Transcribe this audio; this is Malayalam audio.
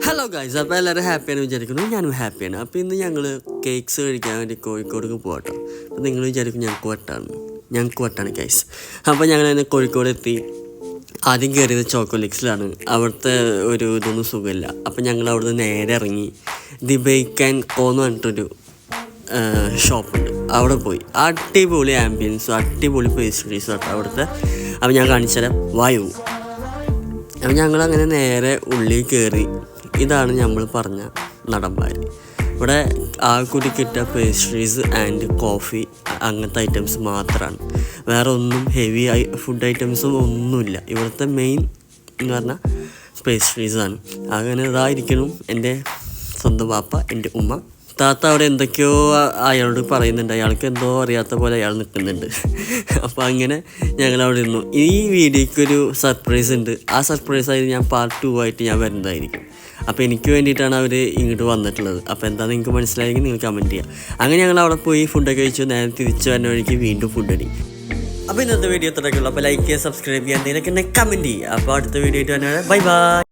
ഹലോ ഗൈസ്, അപ്പോൾ എല്ലാവരും ഹാപ്പിയാണ് വിചാരിക്കുന്നു. ഞാനും ഹാപ്പിയാണ്. അപ്പോൾ ഇന്ന് ഞങ്ങൾ കേക്ക്സ് കഴിക്കാൻ വേണ്ടി കോഴിക്കോടേക്ക് പോകട്ടോ. അപ്പോൾ നിങ്ങൾ വിചാരിക്കും ഞങ്ങൾക്ക് വട്ടാണ് ഗൈസ്. അപ്പോൾ ഞങ്ങൾ തന്നെ കോഴിക്കോട് എത്തി. ആദ്യം കയറിയത് ചോക്കോലിക്സിലാണ്. അവിടുത്തെ ഒരു ഇതൊന്നും സുഖമില്ല. അപ്പോൾ ഞങ്ങൾ അവിടുന്ന് നേരെ ഇറങ്ങി ദി ബേക്ക് ആൻഡ് കോ എന്ന് പറഞ്ഞിട്ടൊരു ഷോപ്പുണ്ട്. അവിടെ പോയി. അടിപൊളി ആംബിയൻസും അടിപൊളി പേസ്ട്രീസും കേട്ടോ അവിടുത്തെ. അപ്പോൾ ഞാൻ കാണിച്ചു തരാം, വായു. അപ്പോൾ ഞങ്ങളങ്ങനെ നേരെ ഉള്ളിൽ കയറി. ഇതാണ് നമ്മൾ പറഞ്ഞ നടന്മാർ. ഇവിടെ കൂടി കിട്ടുക പേസ്ട്രീസ് ആൻഡ് കോഫി അങ്ങനത്തെ ഐറ്റംസ് മാത്രമാണ്. വേറെ ഒന്നും ഹെവി ഫുഡ് ഐറ്റംസും ഒന്നുമില്ല. ഇവിടുത്തെ മെയിൻ എന്ന് പറഞ്ഞാൽ പേസ്ട്രീസാണ്. അങ്ങനെ ഇതായിരിക്കണം എൻ്റെ സ്വന്തം വാപ്പ, എൻ്റെ ഉമ്മ. താത്ത അവിടെ എന്തൊക്കെയോ അയാളോട് പറയുന്നുണ്ട്. അയാൾക്ക് എന്തോ അറിയാത്ത പോലെ അയാൾ നിൽക്കുന്നുണ്ട്. അപ്പോൾ അങ്ങനെ ഞങ്ങളവിടെ ഇരുന്നു. ഈ വീഡിയോയ്ക്കൊരു സർപ്രൈസ് ഉണ്ട്. ആ സർപ്രൈസായിട്ട് ഞാൻ പാർട്ട് 2 ആയിട്ട് ഞാൻ വരുന്നതായിരിക്കും. അപ്പോൾ എനിക്ക് വേണ്ടിയിട്ടാണ് അവർ ഇങ്ങോട്ട് വന്നിട്ടുള്ളത്. അപ്പോൾ എന്താണെന്ന് നിങ്ങൾക്ക് മനസ്സിലായെങ്കിൽ നിങ്ങൾ കമൻറ്റ് ചെയ്യുക. അങ്ങനെ ഞങ്ങൾ അവിടെ പോയി ഫുഡൊക്കെ കഴിച്ചു. നേരെ തിരിച്ചു വരുന്ന വഴിക്ക് വീണ്ടും ഫുഡ് അടി. അപ്പോൾ ഇന്നത്തെ വീഡിയോ തുടങ്ങിയുള്ളൂ. അപ്പോൾ ലൈക്ക് ചെയ്യുക, സബ്സ്ക്രൈബ് ചെയ്യുക, എന്തെങ്കിലുമൊക്കെ കമൻറ്റ് ചെയ്യുക. അപ്പോൾ അടുത്ത വീഡിയോ ആയിട്ട് തന്നെ ബൈ ബൈ.